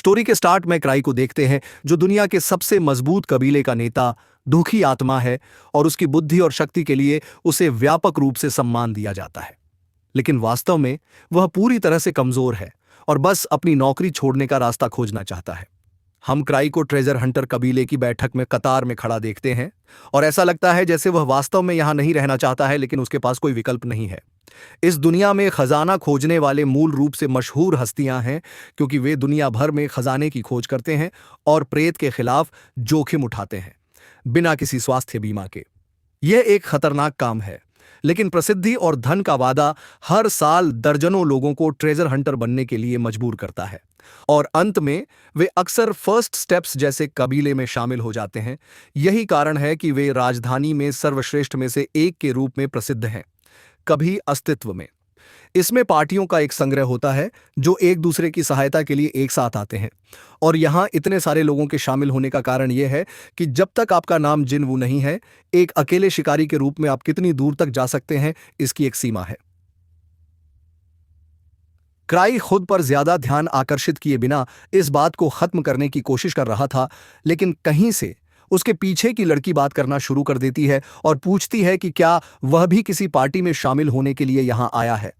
Story के start में cry को देखते हैं, जो दुनिया के सबसे मजबूत कबीले का नेता, दुखी आत्मा है और उसकी बुद्धि और शक्ति के लिए उसे व्यापक रूप से सम्मान दिया जाता है। लेकिन वास्तव में वह पूरी तरह से कमजोर है और बस अपनी नौकरी छोड़ने का रास्ता खोजना चाहता है। हम क्राई को ट्रेजर हंटर कबीले की बैठक में कतार में खड़ा देखते हैं और ऐसा लगता है जैसे वह वास्तव में यहां नहीं रहना चाहता है, लेकिन उसके पास कोई विकल्प नहीं है। इस दुनिया में खजाना खोजने वाले मूल रूप से मशहूर हस्तियां हैं, क्योंकि वे दुनिया भर में खजाने की खोज करते हैं और प्रेत के खिलाफ जोखिम उठाते हैं बिना किसी स्वास्थ्य बीमा के। यह एक खतरनाक काम है, लेकिन प्रसिद्धि और धन का वादा हर साल दर्जनों लोगों को ट्रेजर हंटर बनने के लिए मजबूर करता है और अंत में वे अक्सर फर्स्ट स्टेप्स जैसे कबीले में शामिल हो जाते हैं। यही कारण है कि वे राजधानी में सर्वश्रेष्ठ में से एक के रूप में प्रसिद्ध हैं, कभी अस्तित्व में। इसमें पार्टियों का एक संग्रह होता है जो एक दूसरे की सहायता के लिए एक साथ आते हैं, और यहां इतने सारे लोगों के शामिल होने का कारण यह है कि जब तक आपका नाम जिन्वू नहीं है, एक अकेले शिकारी के रूप में आप कितनी दूर तक जा सकते हैं, इसकी एक सीमा है। क्राई खुद पर ज्यादा ध्यान आकर्षित किए बिना इस बात को खत्म करने की कोशिश कर रहा था, लेकिन कहीं से उसके पीछे की लड़की बात करना शुरू कर देती है और पूछती है कि क्या वह भी किसी पार्टी में शामिल होने के लिए यहां आया है।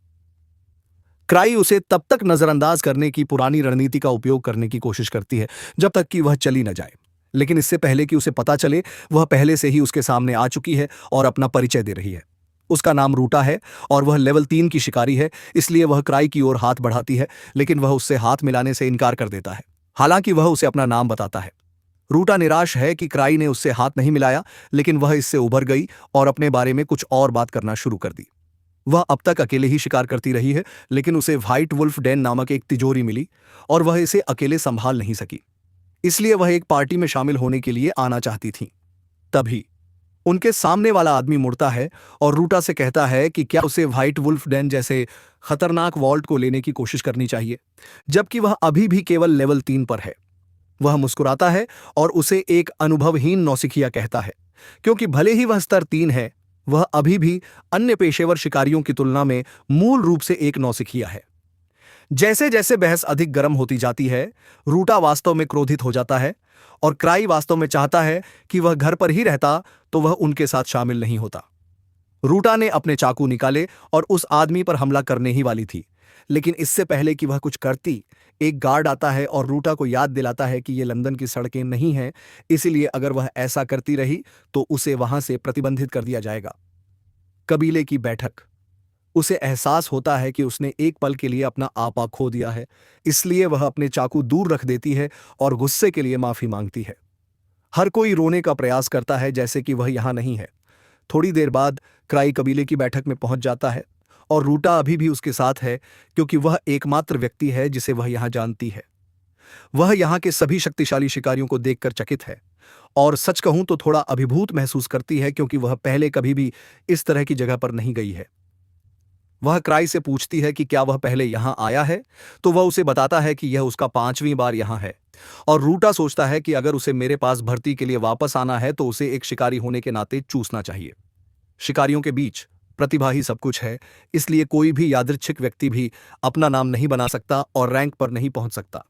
क्राई उसे तब तक नजरअंदाज करने की पुरानी रणनीति का उपयोग करने की कोशिश करती है जब तक कि वह चली न जाए, लेकिन इससे पहले कि उसे पता चले, वह पहले से ही उसके सामने आ चुकी है और अपना परिचय दे रही है। उसका नाम रूटा है और वह लेवल 3 की शिकारी है, इसलिए वह क्राई की ओर हाथ बढ़ाती है, लेकिन वह उससे हाथ मिलाने से इनकार कर देता है, हालांकि वह उसे अपना नाम बताता है। रूटा निराश है कि क्राई ने उससे हाथ नहीं मिलाया, लेकिन वह इससे उभर गई और अपने बारे में कुछ और बात करना शुरू कर दी। वह अब तक अकेले ही शिकार करती रही है, लेकिन उसे व्हाइट वुल्फ डेन नामक एक तिजोरी मिली और वह इसे अकेले संभाल नहीं सकी, इसलिए वह एक पार्टी में शामिल होने के लिए आना चाहती थी। तभी उनके सामने वाला आदमी मुड़ता है और रूटा से कहता है कि क्या उसे व्हाइट वुल्फ डेन जैसे खतरनाक वॉल्ट को लेने की कोशिश करनी चाहिए, जबकि वह अभी भी केवल लेवल 3 पर है। वह मुस्कुराता है और उसे एक अनुभवहीन नौसिखिया कहता है, क्योंकि भले ही वह स्तर 3 है, वह अभी भी अन्य पेशेवर शिकारियों की तुलना में मूल रूप से एक नौसिखिया है। जैसे जैसे बहस अधिक गर्म होती जाती है, रूटा वास्तव में क्रोधित हो जाता है और क्राई वास्तव में चाहता है कि वह घर पर ही रहता तो वह उनके साथ शामिल नहीं होता। रूटा ने अपने चाकू निकाले और उस आदमी पर हमला करने ही वाली थी, लेकिन इससे पहले कि वह कुछ करती, एक गार्ड आता है और रूटा को याद दिलाता है कि ये लंदन की सड़कें नहीं हैं, इसलिए अगर वह ऐसा करती रही तो उसे वहां से प्रतिबंधित कर दिया जाएगा। कबीले की बैठक। उसे एहसास होता है कि उसने एक पल के लिए अपना आपा खो दिया है, इसलिए वह अपने चाकू दूर रख देती है और गुस्से के लिए माफी मांगती है। हर कोई रोने का प्रयास करता है जैसे कि वह यहां नहीं है। थोड़ी देर बाद क्राई कबीले की बैठक में पहुंच जाता है और रूटा अभी भी उसके साथ है, क्योंकि वह एकमात्र व्यक्ति है जिसे वह यहां जानती है। वह यहां के सभी शक्तिशाली शिकारियों को देखकर चकित है और सच कहूं तो थोड़ा अभिभूत महसूस करती है, क्योंकि वह पहले कभी भी इस तरह की जगह पर नहीं गई है। वह क्राई से पूछती है कि क्या वह पहले यहां आया है, तो वह उसे बताता है कि यह उसका 5वीं बार यहां है, और रूटा सोचता है कि अगर उसे मेरे पास भर्ती के लिए वापस आना है तो उसे एक शिकारी होने के नाते चूसना चाहिए। शिकारियों के बीच प्रतिभा ही सब कुछ है, इसलिए कोई भी यादृच्छिक व्यक्ति भी अपना नाम नहीं बना सकता और रैंक पर नहीं पहुंच सकता।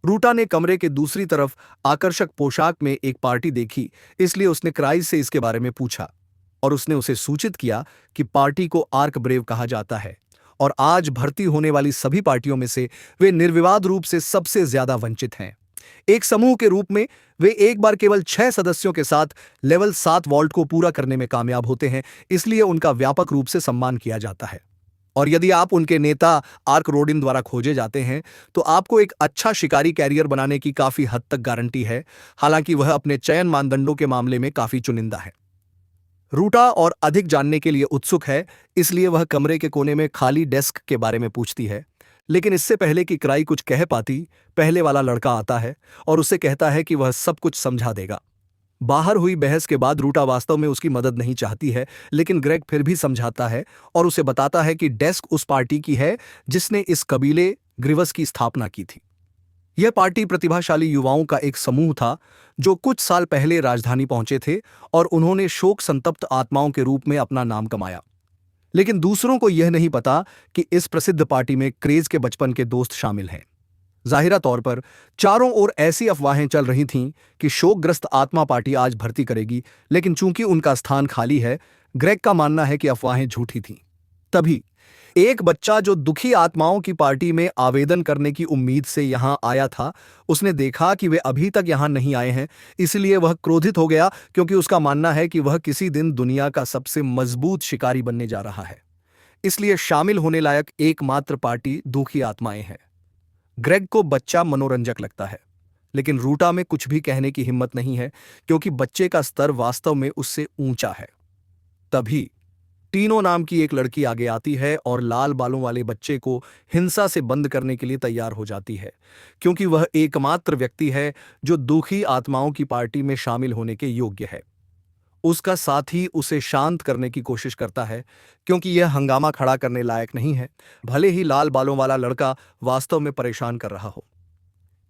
रूटा ने कमरे के दूसरी तरफ आकर्षक पोशाक में एक पार्टी देखी, इसलिए उसने क्राई से इसके बारे में पूछा और उसने उसे सूचित किया कि पार्टी को आर्क ब्रेव कहा जाता है और आज भर्ती होने वाली सभी पार्टियों में से वे निर्विवाद रूप से सबसे ज्यादा वंचित हैं। एक समूह के रूप में वे एक बार केवल 6 सदस्यों के साथ लेवल 7 वॉल्ट को पूरा करने में कामयाब होते हैं, इसलिए उनका व्यापक रूप से सम्मान किया जाता है। और यदि आप उनके नेता आर्क रोडिन द्वारा खोजे जाते हैं तो आपको एक अच्छा शिकारी कैरियर बनाने की काफी हद तक गारंटी है, हालांकि वह अपने चयन मानदंडों के मामले में काफी चुनिंदा है। रूटा और अधिक जानने के लिए उत्सुक है, इसलिए वह कमरे के कोने में खाली डेस्क के बारे में पूछती है, लेकिन इससे पहले कि क्राई कुछ कह पाती, पहले वाला लड़का आता है और उससे कहता है कि वह सब कुछ समझा देगा। बाहर हुई बहस के बाद रूटा वास्तव में उसकी मदद नहीं चाहती है, लेकिन ग्रेग फिर भी समझाता है और उसे बताता है कि डेस्क उस पार्टी की है जिसने इस कबीले ग्रीवस की स्थापना की थी। यह पार्टी प्रतिभाशाली युवाओं का एक समूह था जो कुछ साल पहले राजधानी पहुंचे थे और उन्होंने शोक संतप्त आत्माओं के रूप में अपना नाम कमाया। लेकिन दूसरों को यह नहीं पता कि इस प्रसिद्ध पार्टी में क्रेज के बचपन के दोस्त शामिल हैं। जाहिरा तौर पर चारों ओर ऐसी अफवाहें चल रही थीं कि शोकग्रस्त आत्मा पार्टी आज भर्ती करेगी, लेकिन चूंकि उनका स्थान खाली है, ग्रेग का मानना है कि अफवाहें झूठी थीं। तभी एक बच्चा जो दुखी आत्माओं की पार्टी में आवेदन करने की उम्मीद से यहां आया था, उसने देखा कि वे अभी तक यहां नहीं आए हैं, इसलिए वह क्रोधित हो गया क्योंकि उसका मानना है कि वह किसी दिन दुनिया का सबसे मजबूत शिकारी बनने जा रहा है। इसलिए शामिल होने लायक एकमात्र पार्टी दुखी आत्माएं हैं। ग्रेग को बच्चा मनोरंजक लगता है, लेकिन रूटा में कुछ भी कहने की हिम्मत नहीं है क्योंकि बच्चे का स्तर वास्तव में उससे ऊंचा है। तभी टीनो नाम की एक लड़की आगे आती है और लाल बालों वाले बच्चे को हिंसा से बंद करने के लिए तैयार हो जाती है, क्योंकि वह एकमात्र व्यक्ति है जो दुखी आत्माओं की पार्टी में शामिल होने के योग्य है। उसका साथी उसे शांत करने की कोशिश करता है क्योंकि यह हंगामा खड़ा करने लायक नहीं है, भले ही लाल बालों वाला लड़का वास्तव में परेशान कर रहा हो।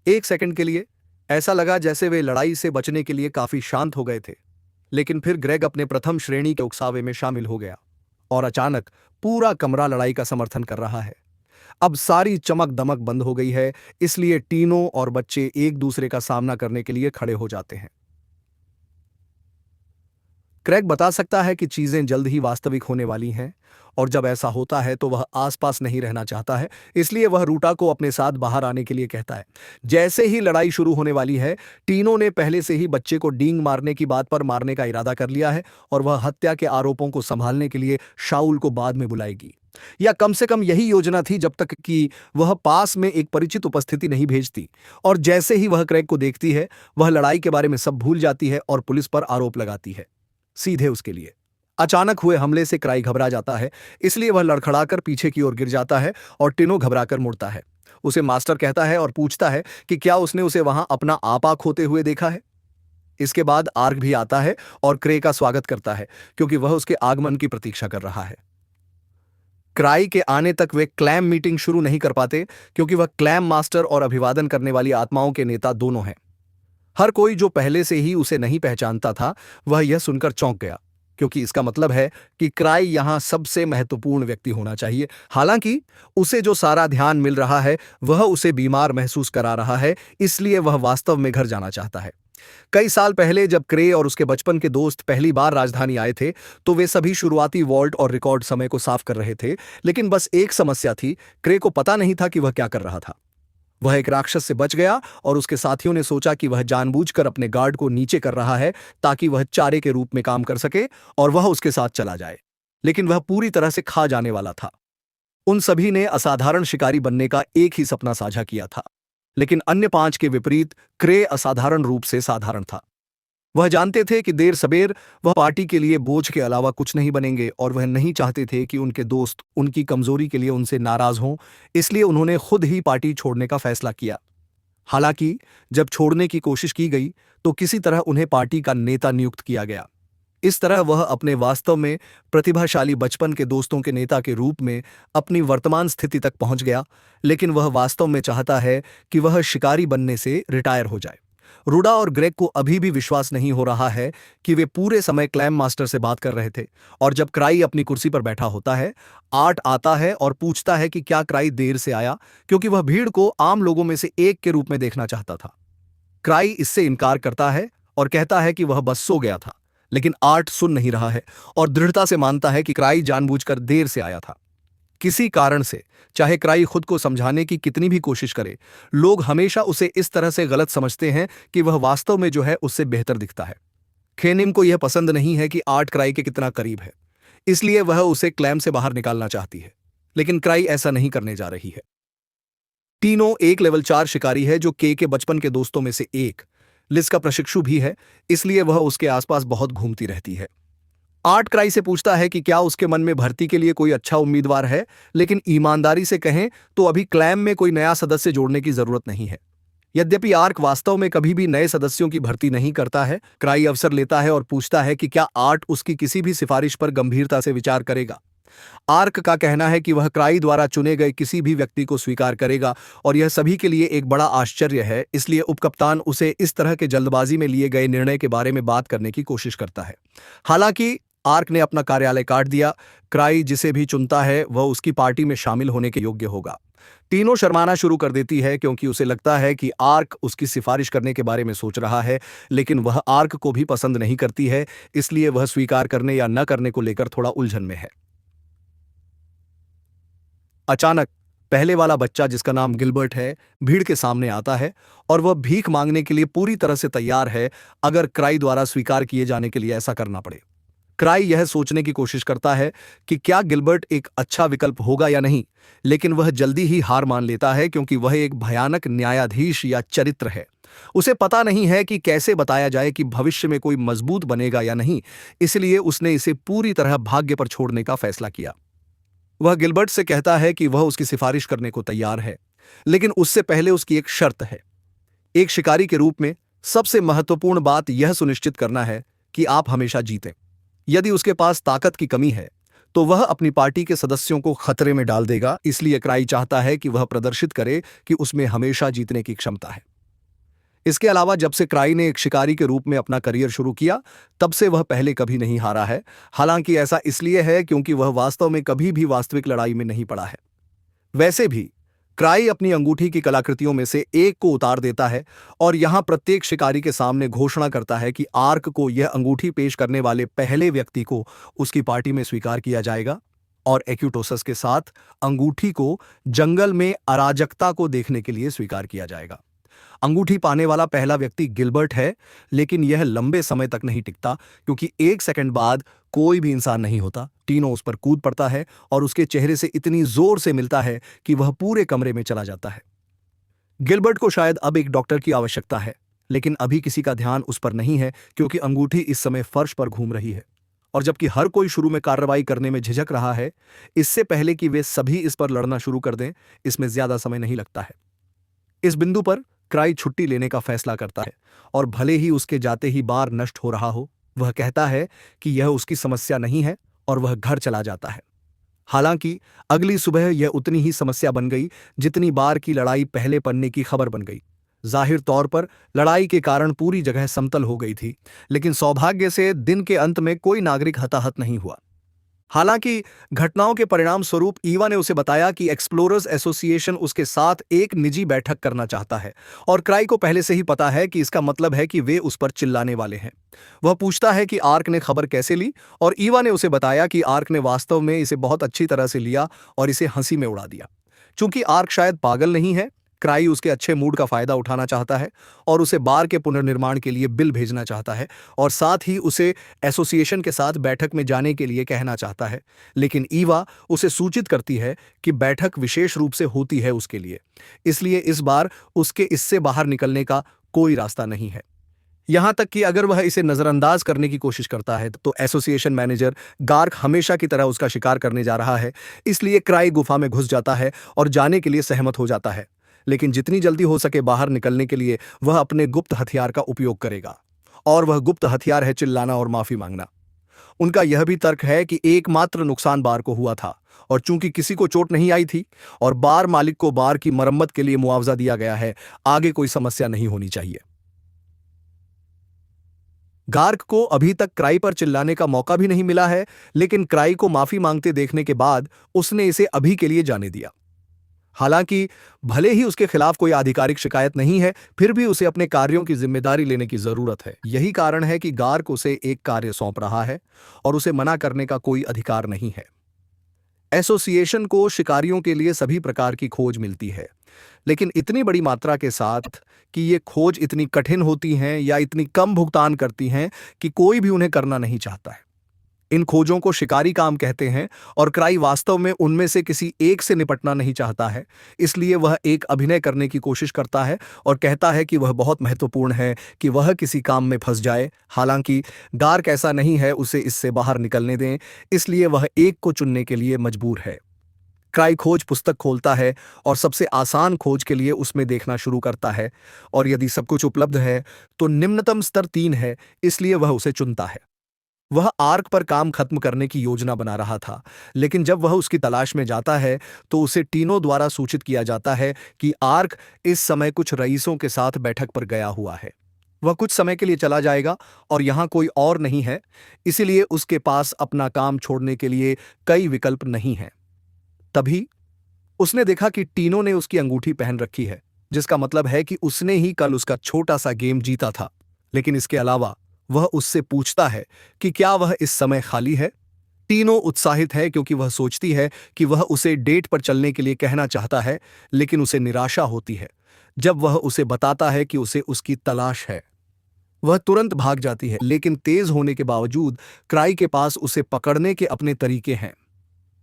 एक सेकंड के लिए ऐसा लगा जैसे वे लड़ाई से बचने के लिए काफी शांत हो गए थे, लेकिन फिर ग्रेग अपने प्रथम श्रेणी के उकसावे में शामिल हो गया और अचानक पूरा कमरा लड़ाई का समर्थन कर रहा है। अब सारी चमक दमक बंद हो गई है, इसलिए टीनो और बच्चे एक दूसरे का सामना करने के लिए खड़े हो जाते हैं। क्रैग बता सकता है कि चीजें जल्द ही वास्तविक होने वाली हैं, और जब ऐसा होता है तो वह आसपास नहीं रहना चाहता है, इसलिए वह रूटा को अपने साथ बाहर आने के लिए कहता है। जैसे ही लड़ाई शुरू होने वाली है, टीनो ने पहले से ही बच्चे को डींग मारने की बात पर मारने का इरादा कर लिया है और वह हत्या के आरोपों को संभालने के लिए शाउल को बाद में बुलाएगी, या कम से कम यही योजना थी जब तक कि वह पास में एक परिचित उपस्थिति नहीं भेजती। और जैसे ही वह क्रैग को देखती है, वह लड़ाई के बारे में सब भूल जाती है और पुलिस पर आरोप लगाती है, सीधे उसके लिए। अचानक हुए हमले से क्राई घबरा जाता है, इसलिए वह लड़खड़ाकर पीछे की ओर गिर जाता है और टिनो घबराकर मुड़ता है। उसे मास्टर कहता है और पूछता है कि क्या उसने उसे वहां अपना आपा खोते हुए देखा है। इसके बाद आर्क भी आता है और क्रे का स्वागत करता है क्योंकि वह उसके आगमन की प्रतीक्षा कर रहा है। क्राई के आने तक वे क्लैम मीटिंग शुरू नहीं कर पाते क्योंकि वह क्लैम मास्टर और अभिवादन करने वाली आत्माओं के नेता दोनों हैं। हर कोई जो पहले से ही उसे नहीं पहचानता था, वह यह सुनकर चौंक गया, क्योंकि इसका मतलब है कि क्राई यहां सबसे महत्वपूर्ण व्यक्ति होना चाहिए। हालांकि उसे जो सारा ध्यान मिल रहा है वह उसे बीमार महसूस करा रहा है, इसलिए वह वास्तव में घर जाना चाहता है। कई साल पहले जब क्रे और उसके बचपन के दोस्त पहली बार राजधानी आए थे, तो वे सभी शुरुआती वॉल्ट और रिकॉर्ड समय को साफ कर रहे थे, लेकिन बस एक समस्या थी, क्रे को पता नहीं था कि वह क्या कर रहा था। वह एक राक्षस से बच गया और उसके साथियों ने सोचा कि वह जानबूझकर अपने गार्ड को नीचे कर रहा है ताकि वह चारे के रूप में काम कर सके और वह उसके साथ चला जाए, लेकिन वह पूरी तरह से खा जाने वाला था। उन सभी ने असाधारण शिकारी बनने का एक ही सपना साझा किया था, लेकिन अन्य 5 के विपरीत क्रे असाधारण रूप से साधारण था। वह जानते थे कि देर सबेर वह पार्टी के लिए बोझ के अलावा कुछ नहीं बनेंगे, और वह नहीं चाहते थे कि उनके दोस्त उनकी कमजोरी के लिए उनसे नाराज हों, इसलिए उन्होंने खुद ही पार्टी छोड़ने का फैसला किया। हालांकि जब छोड़ने की कोशिश की गई तो किसी तरह उन्हें पार्टी का नेता नियुक्त किया गया। इस तरह वह अपने वास्तव में प्रतिभाशाली बचपन के दोस्तों के नेता के रूप में अपनी वर्तमान स्थिति तक पहुंच गया, लेकिन वह वास्तव में चाहता है कि वह शिकारी बनने से रिटायर हो जाए। रूडा और ग्रेग को अभी भी विश्वास नहीं हो रहा है कि वे पूरे समय क्लैम मास्टर से बात कर रहे थे, और जब क्राई अपनी कुर्सी पर बैठा होता है, आर्ट आता है और पूछता है कि क्या क्राई देर से आया, क्योंकि वह भीड़ को आम लोगों में से एक के रूप में देखना चाहता था। क्राई इससे इनकार करता है और कहता है कि वह बस सो गया था, लेकिन आर्ट सुन नहीं रहा है और दृढ़ता से मानता है कि क्राई जानबूझकर देर से आया था। किसी कारण से, चाहे क्राई खुद को समझाने की कितनी भी कोशिश करे, लोग हमेशा उसे इस तरह से गलत समझते हैं कि वह वास्तव में जो है उससे बेहतर दिखता है। खेनिम को यह पसंद नहीं है कि आर्ट क्राई के कितना करीब है, इसलिए वह उसे क्लैम से बाहर निकालना चाहती है, लेकिन क्राई ऐसा नहीं करने जा रही है। टीनो एक लेवल 4 शिकारी है जो के बचपन के दोस्तों में से एक, लिज का प्रशिक्षु भी है, इसलिए वह उसके आसपास बहुत घूमती रहती है। आर्ट क्राई से पूछता है कि क्या उसके मन में भर्ती के लिए कोई अच्छा उम्मीदवार है, लेकिन ईमानदारी से कहें तो अभी क्लैम में कोई नया सदस्य जोड़ने की जरूरत नहीं है। यद्यपि आर्क वास्तव में कभी भी नए सदस्यों की भर्ती नहीं करता है, क्राई अवसर लेता है और पूछता है कि क्या आर्ट उसकी किसी भी सिफारिश पर गंभीरता से विचार करेगा। आर्क का कहना है कि वह क्राई द्वारा चुने गए किसी भी व्यक्ति को स्वीकार करेगा, और यह सभी के लिए एक बड़ा आश्चर्य है, इसलिए उपकप्तान उसे इस तरह के जल्दबाजी में लिए गए निर्णय के बारे में बात करने की कोशिश करता है। हालांकि आर्क ने अपना कार्यालय काट दिया। क्राई जिसे भी चुनता है वह उसकी पार्टी में शामिल होने के योग्य होगा। टीनो शर्माना शुरू कर देती है क्योंकि उसे लगता है कि आर्क उसकी सिफारिश करने के बारे में सोच रहा है, लेकिन वह आर्क को भी पसंद नहीं करती है, इसलिए वह स्वीकार करने या न करने को लेकर थोड़ा उलझन में है। अचानक पहले वाला बच्चा, जिसका नाम गिलबर्ट है, भीड़ के सामने आता है और वह भीख मांगने के लिए पूरी तरह से तैयार है अगर क्राई द्वारा स्वीकार किए जाने के लिए ऐसा करना पड़े। क्राई यह सोचने की कोशिश करता है कि क्या गिलबर्ट एक अच्छा विकल्प होगा या नहीं, लेकिन वह जल्दी ही हार मान लेता है क्योंकि वह एक भयानक न्यायाधीश या चरित्र है। उसे पता नहीं है कि कैसे बताया जाए कि भविष्य में कोई मजबूत बनेगा या नहीं, इसलिए उसने इसे पूरी तरह भाग्य पर छोड़ने का फैसला किया। वह गिलबर्ट से कहता है कि वह उसकी सिफारिश करने को तैयार है, लेकिन उससे पहले उसकी एक शर्त है। एक शिकारी के रूप में सबसे महत्वपूर्ण बात यह सुनिश्चित करना है कि आप हमेशा जीतें। यदि उसके पास ताकत की कमी है तो वह अपनी पार्टी के सदस्यों को खतरे में डाल देगा, इसलिए क्राई चाहता है कि वह प्रदर्शित करे कि उसमें हमेशा जीतने की क्षमता है। इसके अलावा जब से क्राई ने एक शिकारी के रूप में अपना करियर शुरू किया, तब से वह पहले कभी नहीं हारा है। हालांकि ऐसा इसलिए है क्योंकि वह वास्तव में कभी भी वास्तविक लड़ाई में नहीं पड़ा है। वैसे भी क्राई अपनी अंगूठी की कलाकृतियों में से एक को उतार देता है और यहां प्रत्येक शिकारी के सामने घोषणा करता है कि आर्क को यह अंगूठी पेश करने वाले पहले व्यक्ति को उसकी पार्टी में स्वीकार किया जाएगा, और एक्यूटोसस के साथ अंगूठी को जंगल में अराजकता को देखने के लिए स्वीकार किया जाएगा। अंगूठी पाने वाला पहला व्यक्ति गिलबर्ट है, लेकिन यह लंबे समय तक नहीं टिकता क्योंकि 1 सेकंड बाद कोई भी इंसान नहीं होता। टीनो उस पर कूद पड़ता है और उसके चेहरे से इतनी जोर से मिलता है कि वह पूरे कमरे में चला जाता है। गिलबर्ट को शायद अब एक डॉक्टर की आवश्यकता है, लेकिन अभी किसी का ध्यान उस पर नहीं है क्योंकि अंगूठी इस समय फर्श पर घूम रही है। और जबकि हर कोई शुरू में कार्रवाई करने में झिझक रहा है, इससे पहले कि वे सभी इस पर लड़ना शुरू कर दें, इसमें ज्यादा समय नहीं लगता है। इस बिंदु पर क्राई छुट्टी लेने का फैसला करता है और भले ही उसके जाते ही बार नष्ट हो रहा हो, वह कहता है कि यह उसकी समस्या नहीं है और वह घर चला जाता है। हालांकि अगली सुबह यह उतनी ही समस्या बन गई जितनी बार की लड़ाई पहले पन्ने की खबर बन गई। जाहिर तौर पर लड़ाई के कारण पूरी जगह समतल हो गई थी, लेकिन सौभाग्य से दिन के अंत में कोई नागरिक हताहत नहीं हुआ। हालांकि घटनाओं के परिणाम स्वरूप ईवा ने उसे बताया कि एक्सप्लोरर्स एसोसिएशन उसके साथ एक निजी बैठक करना चाहता है और क्राई को पहले से ही पता है कि इसका मतलब है कि वे उस पर चिल्लाने वाले हैं। वह पूछता है कि आर्क ने खबर कैसे ली, और ईवा ने उसे बताया कि आर्क ने वास्तव में इसे बहुत अच्छी तरह से लिया और इसे हंसी में उड़ा दिया। चूंकि आर्क शायद पागल नहीं है, क्राई उसके अच्छे मूड का फायदा उठाना चाहता है और उसे बार के पुनर्निर्माण के लिए बिल भेजना चाहता है और साथ ही उसे एसोसिएशन के साथ बैठक में जाने के लिए कहना चाहता है। लेकिन ईवा उसे सूचित करती है कि बैठक विशेष रूप से होती है उसके लिए, इसलिए इस बार उसके इससे बाहर निकलने का कोई रास्ता नहीं है। यहां तक कि अगर वह इसे नजरअंदाज करने की कोशिश करता है तो एसोसिएशन मैनेजर गार्क हमेशा की तरह उसका शिकार करने जा रहा है, इसलिए क्राई गुफा में घुस जाता है और जाने के लिए सहमत हो जाता है। लेकिन जितनी जल्दी हो सके बाहर निकलने के लिए वह अपने गुप्त हथियार का उपयोग करेगा, और वह गुप्त हथियार है चिल्लाना और माफी मांगना। उनका यह भी तर्क है कि एकमात्र नुकसान बार को हुआ था, और चूंकि किसी को चोट नहीं आई थी और बार मालिक को बार की मरम्मत के लिए मुआवजा दिया गया है, आगे कोई समस्या नहीं होनी चाहिए। गार्क को अभी तक क्राई पर चिल्लाने का मौका भी नहीं मिला है, लेकिन क्राई को माफी मांगते देखने के बाद उसने इसे अभी के लिए जाने दिया। हालांकि भले ही उसके खिलाफ कोई आधिकारिक शिकायत नहीं है, फिर भी उसे अपने कार्यों की जिम्मेदारी लेने की जरूरत है। यही कारण है कि गार्क उसे एक कार्य सौंप रहा है और उसे मना करने का कोई अधिकार नहीं है। एसोसिएशन को शिकारियों के लिए सभी प्रकार की खोज मिलती है, लेकिन इतनी बड़ी मात्रा के साथ कि ये खोज इतनी कठिन होती हैं या इतनी कम भुगतान करती हैं कि कोई भी उन्हें करना नहीं चाहता है। इन खोजों को शिकारी काम कहते हैं और क्राई वास्तव में उनमें से किसी एक से निपटना नहीं चाहता है, इसलिए वह एक अभिनय करने की कोशिश करता है और कहता है कि वह बहुत महत्वपूर्ण है कि वह किसी काम में फंस जाए। हालांकि गार्क ऐसा नहीं है, उसे इससे बाहर निकलने दें, इसलिए वह एक को चुनने के लिए मजबूर है। क्राई खोज पुस्तक खोलता है और सबसे आसान खोज के लिए उसमें देखना शुरू करता है, और यदि सब कुछ उपलब्ध है तो निम्नतम स्तर 3 है, इसलिए वह उसे चुनता है। वह आर्क पर काम खत्म करने की योजना बना रहा था, लेकिन जब वह उसकी तलाश में जाता है तो उसे टीनो द्वारा सूचित किया जाता है कि आर्क इस समय कुछ रईसों के साथ बैठक पर गया हुआ है। वह कुछ समय के लिए चला जाएगा और यहाँ कोई और नहीं है, इसीलिए उसके पास अपना काम छोड़ने के लिए कई विकल्प नहीं हैं। तभी उसने देखा कि टीनो ने उसकी अंगूठी पहन रखी है, जिसका मतलब है कि उसने ही कल उसका छोटा सा गेम जीता था। लेकिन इसके अलावा वह उससे पूछता है कि क्या वह इस समय खाली है। टीनो उत्साहित है क्योंकि वह सोचती है कि वह उसे डेट पर चलने के लिए कहना चाहता है, लेकिन उसे निराशा होती है जब वह उसे बताता है कि उसे उसकी तलाश है। वह तुरंत भाग जाती है, लेकिन तेज होने के बावजूद क्राई के पास उसे पकड़ने के अपने तरीके हैं।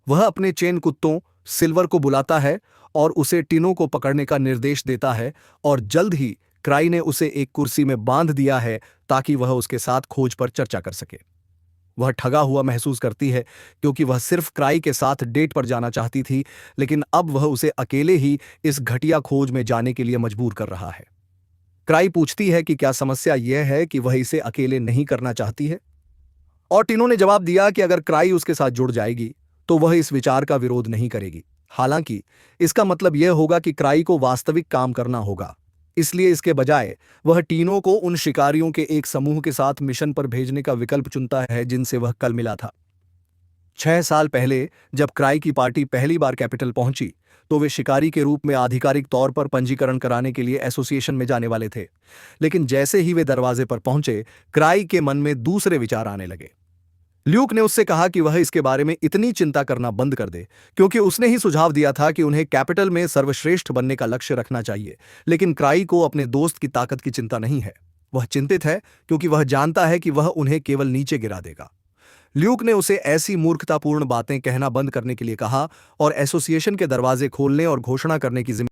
वह अपने चेन कुत्तों सिल्वर को बुलाता है और उसे टिनो को पकड़ने का निर्देश देता है, और जल्द ही क्राई ने उसे एक कुर्सी में बांध दिया है ताकि वह उसके साथ खोज पर चर्चा कर सके। वह ठगा हुआ महसूस करती है क्योंकि वह सिर्फ क्राई के साथ डेट पर जाना चाहती थी, लेकिन अब वह उसे अकेले ही इस घटिया खोज में जाने के लिए मजबूर कर रहा है। क्राई पूछती है कि क्या समस्या यह है कि वह इसे अकेले नहीं करना चाहती है, और टिनो ने जवाब दिया कि अगर क्राई उसके साथ जुड़ जाएगी तो वह इस विचार का विरोध नहीं करेगी। हालांकि इसका मतलब यह होगा कि क्राई को वास्तविक काम करना होगा, इसलिए इसके बजाय वह टीनो को उन शिकारियों के एक समूह के साथ मिशन पर भेजने का विकल्प चुनता है जिनसे वह कल मिला था। 6 साल पहले जब क्राई की पार्टी पहली बार कैपिटल पहुंची तो वे शिकारी के रूप में आधिकारिक तौर पर पंजीकरण कराने के लिए एसोसिएशन में जाने वाले थे। लेकिन जैसे ही वे दरवाजे पर पहुंचे, क्राई के मन में दूसरे विचार आने लगे। ल्यूक ने उससे कहा कि वह इसके बारे में इतनी चिंता करना बंद कर दे, क्योंकि उसने ही सुझाव दिया था कि उन्हें कैपिटल में सर्वश्रेष्ठ बनने का लक्ष्य रखना चाहिए। लेकिन क्राई को अपने दोस्त की ताकत की चिंता नहीं है। वह चिंतित है क्योंकि वह जानता है कि वह उन्हें केवल नीचे गिरा देगा। ल्यूक ने उसे ऐसी मूर्खतापूर्ण बातें कहना बंद करने के लिए कहा और एसोसिएशन के दरवाजे खोलने और घोषणा करने की जिम्मेदारी